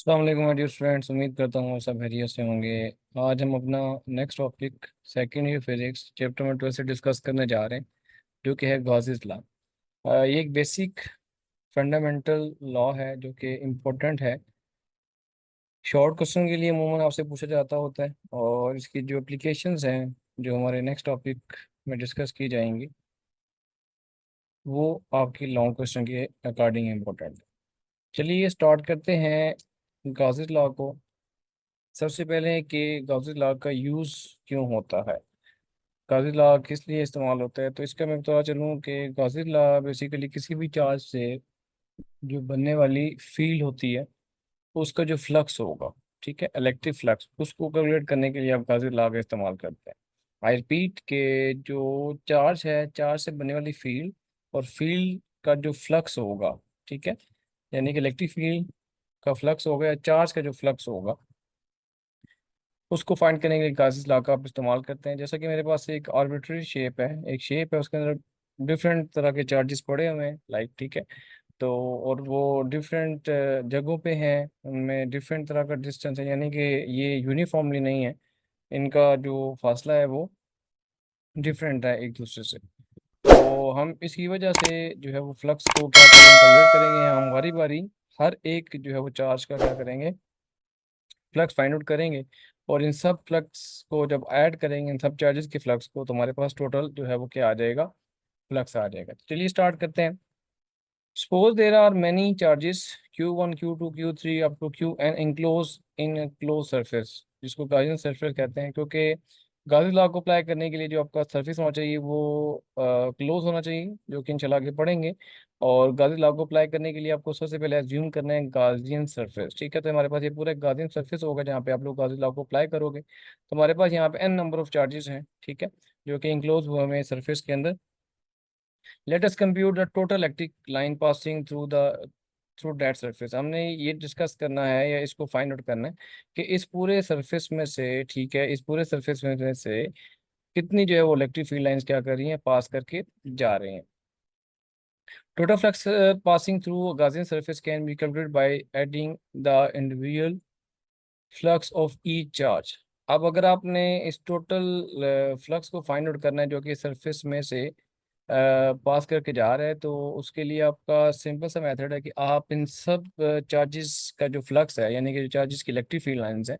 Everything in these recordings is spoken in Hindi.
अस्सलाम वालेकुम डियर स्टूडेंट्स, उम्मीद करता हूँ सब खैरियत से होंगे। आज हम अपना next topic second year physics chapter number 12 से डिस्कस करने जा रहे हैं, जो कि है गॉसेस लॉ। ये एक बेसिक फंडामेंटल लॉ है जो कि इम्पोर्टेंट है। शॉर्ट क्वेश्चन के लिए अमूमन आपसे पूछा जाता होता है, और इसकी जो एप्लीकेशंस हैं जो हमारे नेक्स्ट टॉपिक में डिस्कस की जाएंगी, वो आपकी लॉन्ग क्वेश्चन के अकॉर्डिंग इम्पोर्टेंट है। चलिए स्टार्ट करते हैं गॉसेस लॉ को। सबसे पहले कि गॉसिस लॉ का यूज़ क्यों होता है, गॉसिस लॉ किस लिए इस्तेमाल होता है। तो इसका मैं बता चलूँ कि गॉसिस लॉ बेसिकली किसी भी चार्ज से जो बनने वाली फील्ड होती है, उसका जो फ्लक्स होगा, ठीक है, इलेक्ट्रिक फ्लक्स, उसको कैलकुलेट करने के लिए आप गॉसिस लॉ का इस्तेमाल करते हैं। आई रिपीट के जो चार्ज है, चार्ज से बनने वाली फील्ड और फील्ड का जो फ्लक्स होगा, ठीक है, यानी कि इलेक्ट्रिक फील्ड का फ्लक्स होगा या चार्ज का जो फ्लक्स होगा, उसको फाइंड करने के लिए गाउस लॉ का आप इस्तेमाल करते हैं। जैसा कि मेरे पास एक आर्बिट्ररी शेप है, एक शेप है, उसके अंदर डिफरेंट तरह के चार्जेस पड़े हुए हैं, लाइक, ठीक है। तो और वो डिफरेंट जगहों पे हैं, उनमें डिफरेंट तरह का डिस्टेंस है, यानी कि ये यूनिफॉर्मली नहीं है, इनका जो फासला है वो डिफरेंट है एक दूसरे से। तो हम इसकी वजह से जो है वो फ्लक्स को क्या करेंगे, कैलकुलेट करेंगे हम बारी बारी, हर एक जो है वो चार्ज का क्या करेंगे, फ्लक्स फाइंड आउट करेंगे। और इन सब फ्लक्स को जब ऐड करेंगे, इन सब चार्जेस के फ्लक्स को, तो हमारे पास टोटल जो है वो क्या आ जाएगा, फ्लक्स आ जाएगा। चलिए स्टार्ट करते हैं। Suppose there are many charges Q1 Q2 Q3 up to Qn enclose in close surface, जिसको गॉसियन सरफेस कहते हैं, क्योंकि गॉसियन लॉ को अप्लाई करने के लिए जो आपका सरफेस होना चाहिए वो क्लोज होना चाहिए, जो कि इंशाल्लाह आगे पढ़ेंगे। और गॉसियन लॉ को अप्लाई करने के लिए आपको सबसे पहले एज्यूम करना है गॉसियन सरफेस, ठीक है। तो हमारे पास ये पूरा गॉसियन सरफेस होगा जहाँ पे आप लोग गॉसियन लॉ को अप्लाई करोगे। तो हमारे पास यहाँ पे n नंबर ऑफ चार्जेस हैं, ठीक है, जो कि इंक्लोज हुए हमें सरफेस के अंदर। Let us compute the total electric line passing through that surface. हमने ये डिस्कस करना है या इसको फाइंड आउट करना है कि इस पूरे सरफेस में से, ठीक है, इस पूरे सरफेस में से कितनी जो है वो इलेक्ट्रिक फील्ड लाइंस क्या कर रही हैं, पास करके जा रही हैं। Total flux passing through Gaussian surface can be calculated by adding the individual flux of each charge. अब अगर आपने इस टोटल फ्लक्स को फाइंड आउट करना है जो कि सरफेस में से पास करके जा रहा है, तो उसके लिए आपका सिंपल सा मेथड है कि आप इन सब चार्जेस का जो फ्लक्स है, यानी कि जो चार्जेस की इलेक्ट्रिक फील्ड लाइंस है,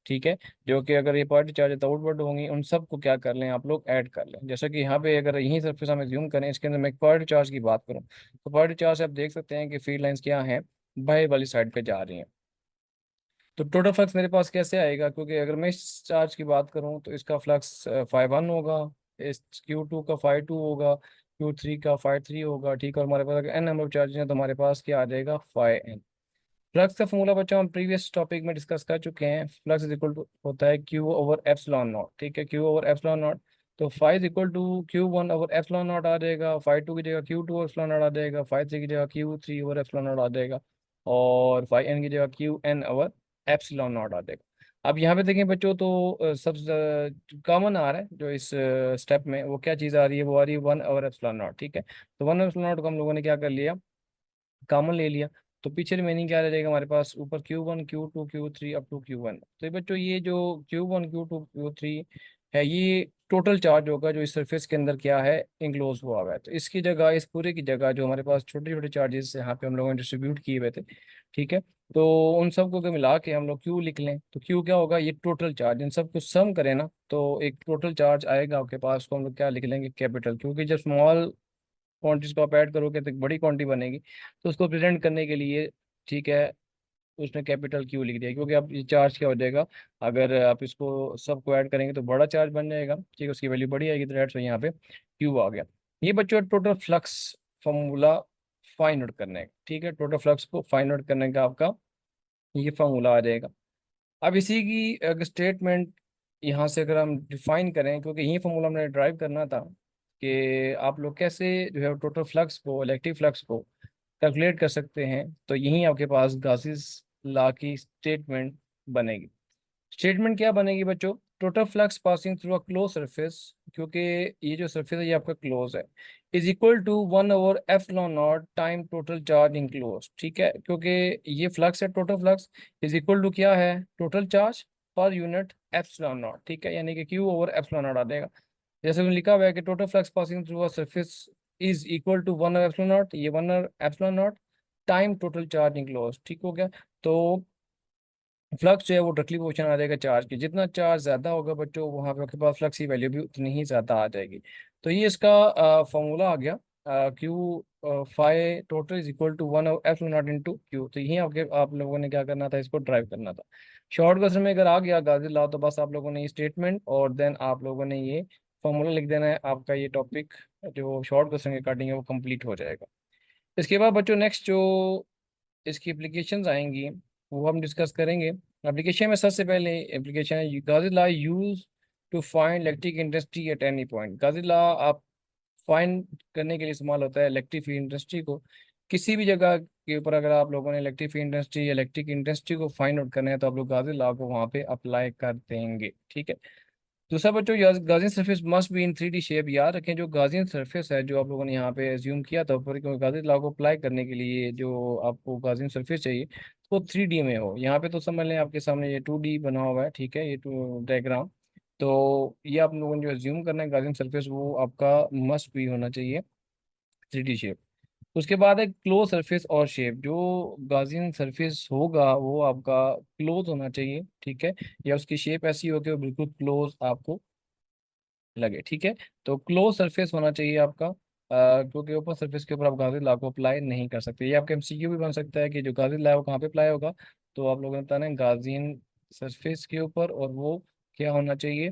ठीक है, जो कि अगर ये पॉजिटिव चार्ज है तो आउटवर्ड होंगी, उन सब को क्या कर लें आप लोग, ऐड कर लें। जैसा कि यहाँ पे अगर यहीं सरफेस हम ज्यूम करें, इसके अंदर मैं पॉजिटिव चार्ज की बात करूँ, तो पॉजिटिव चार्ज से आप देख सकते हैं कि फील्ड लाइंस क्या हैं, बाएं वाली साइड पे जा रही हैं। तो टोटल फ्लक्स मेरे पास कैसे आएगा, क्योंकि अगर मैं इस चार्ज की बात करूं तो इसका फ्लक्स 5 1 होगा, इस Q2 का 5 2 होगा, Q3 का 5 3 होगा, ठीक है। और हमारे पास अगर n नंबर ऑफ चार्जेस हैं तो हमारे पास क्या आ जाएगा, 5n। फ्लक्स का फॉर्मूला बच्चा हम प्रीवियस टॉपिक में डिस्कस कर चुके हैं। फ्लक्स इज इक्वल टू होता है Q ओवर एप्सिलॉन नॉट, ठीक है, Q ओवर एप्सिलॉन नॉट। तो 5 equal to Q1 over epsilon naught आ जाएगा, 5 2 की जगह Q2 ओवर एप्सिलॉन नॉट आ जाएगा, 5 3 की जगह Q3 ओवर एप्सिलॉन नॉट आ जाएगा, और 5n की जगह Qn ओवर एप्सिलॉन नॉट आ जाएगा। अब यहाँ पे देखें बच्चों, तो सब कॉमन आ रहा है जो इस स्टेप में, वो क्या चीज़ आ रही है, वो आ रही है 1 ओवर एप्सिलॉन नॉट, ठीक है। तो 1 एप्सिलॉन नॉट को हम लोगों ने क्या कर लिया, कॉमन ले लिया। तो पीछे रिमेनिंग क्या रह जाएगा हमारे पास, ऊपर Q1 Q2 Q3 up to Q1। तो ये बच्चों, ये जो Q1 Q2 Q3 है, ये टोटल चार्ज होगा जो इस सरफेस के अंदर क्या है, इंक्लोज हुआ हुआ है। तो इसकी जगह, इस पूरे की जगह जो हमारे पास छोटे छोटे चार्जेस यहाँ पे हम लोगों ने डिस्ट्रीब्यूट किए हुए थे, ठीक है, तो उन सबको अगर मिला के हम लोग Q लिख लें, तो Q क्या होगा, ये टोटल चार्ज, इन सबको सम करें ना तो एक टोटल चार्ज आएगा आपके पास, उसको हम लोग क्या लिख लेंगे, कैपिटल। क्योंकि जब स्मॉल क्वांटिटीज को आप ऐड करोगे तो एक बड़ी क्वांटिटी बनेगी, तो उसको प्रेजेंट करने के लिए, ठीक है, उसने कैपिटल क्यू लिख दिया, क्योंकि अब ये चार्ज क्या हो जाएगा, अगर आप इसको सबको ऐड करेंगे तो बड़ा चार्ज बन जाएगा, ठीक है, उसकी वैल्यू बड़ी आएगी, तो डेट्स यहाँ पे क्यू आ गया। ये बच्चों total flux formula find out करने का, ठीक है, टोटल फ्लक्स को फाइंड आउट करने का आपका ये फॉर्मूला आ जाएगा। अब इसी की अगर स्टेटमेंट यहाँ से अगर हम डिफाइन करें, क्योंकि यही फॉर्मूला हमने ड्राइव करना था कि आप लोग कैसे जो है टोटल फ्लक्स को, इलेक्ट्रिक फ्लक्स को कैलकुलेट कर सकते हैं, तो यहीं आपके पास गासिस लॉ की स्टेटमेंट बनेगी। स्टेटमेंट क्या बनेगी बच्चों, total flux passing through a close surface, क्योंकि ये जो सरफेस है ये आपका क्लोज है, is equal to 1/ε0 time total charge enclose. ठीक है, क्योंकि ये फ्लक्स है, total flux is equal to क्या है, total charge per unit epsilon not. ठीक है, यानी कि Q/ε0 आ जाएगा। जैसे उसमें लिखा हुआ है कि total flux passing through a surface is equal to 1/ε0, ये 1/ε0 टाइम टोटल चार्ज इनक्लोज। ठीक हो गया। तो फ्लक्स जो है वो डायरेक्टली पोर्शन आ जाएगा चार्ज की, जितना चार्ज ज़्यादा होगा बच्चों वहाँ पे आपके पास फ्लक्स की वैल्यू भी उतनी ही ज़्यादा आ जाएगी। तो ये इसका फॉर्मूला आ गया, Q phi total is equal to 1/ε0 into Q. तो यही आपके आप लोगों ने क्या करना था, इसको ड्राइव करना था। शॉर्ट क्वेश्चन में अगर आ गया गाजी लॉ, तो बस आप लोगों ने ये स्टेटमेंट और देन आप लोगों ने ये फॉर्मूला लिख देना है, आपका ये टॉपिक जो शॉर्ट क्वेश्चन के अकॉर्डिंग है वो कंप्लीट हो जाएगा। इसके बाद बच्चों नेक्स्ट जो इसकी एप्लीकेशंस आएंगी वो हम डिस्कस करेंगे। एप्लीकेशन में सबसे पहले एप्लीकेशन है Gauss law use to find electric intensity at any point. Gauss law आप फाइंड करने के लिए इस्तेमाल होता है इलेक्ट्रिक फील्ड इंडस्ट्री को। किसी भी जगह के ऊपर अगर आप लोगों ने इलेक्ट्रिक इंडस्ट्री को फाइंड आउट करना है तो आप लोग गाजी लॉ को वहाँ पे अप्लाई कर देंगे। ठीक है। दूसरा बच्चों, Gaussian surface must be in 3D shape. याद रखें जो गाजियन सरफेस है जो आप लोगों ने यहाँ पे एज्यूम किया था ऊपर, क्योंकि गाजियन लॉ को अप्लाई करने के लिए जो आपको गाजियन सरफेस चाहिए तो वो 3D में हो। यहाँ पे तो समझ लें आपके सामने ये 2D बना हुआ है। ठीक है, ये टू डायग्राम। तो ये आप लोगों ने जो एज्यूम करना है गाजियन सरफेस वो आपका मस्ट भी होना चाहिए 3D शेप। उसके बाद है क्लोज सरफेस और शेप। जो गाजियन सरफेस होगा वो आपका क्लोज होना चाहिए। ठीक है, या उसकी शेप ऐसी हो कि वो बिल्कुल क्लोज आपको लगे। ठीक है, तो क्लोज सरफेस होना चाहिए आपका, क्योंकि ओपन सरफेस के ऊपर आप गाजियन लॉ को अप्लाई नहीं कर सकते। ये आपका MCQ भी बन सकता है कि जो गाजियन लॉ है वो कहाँ पे अप्लाई होगा। तो आप लोगों ने बताना है गाजियन सरफेस के ऊपर, और वो क्या होना चाहिए,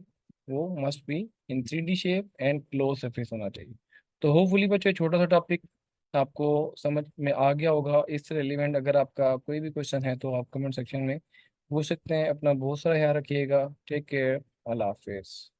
वो must be in 3D shape and close surface होना चाहिए। तो होपफुली बच्चों छोटा सा टॉपिक आपको समझ में आ गया होगा। इससे रिलेवेंट अगर आपका कोई भी क्वेश्चन है तो आप कमेंट सेक्शन में पूछ सकते हैं। अपना बहुत सारा ख्याल रखिएगा। Take care. अल्लाह हाफिज़।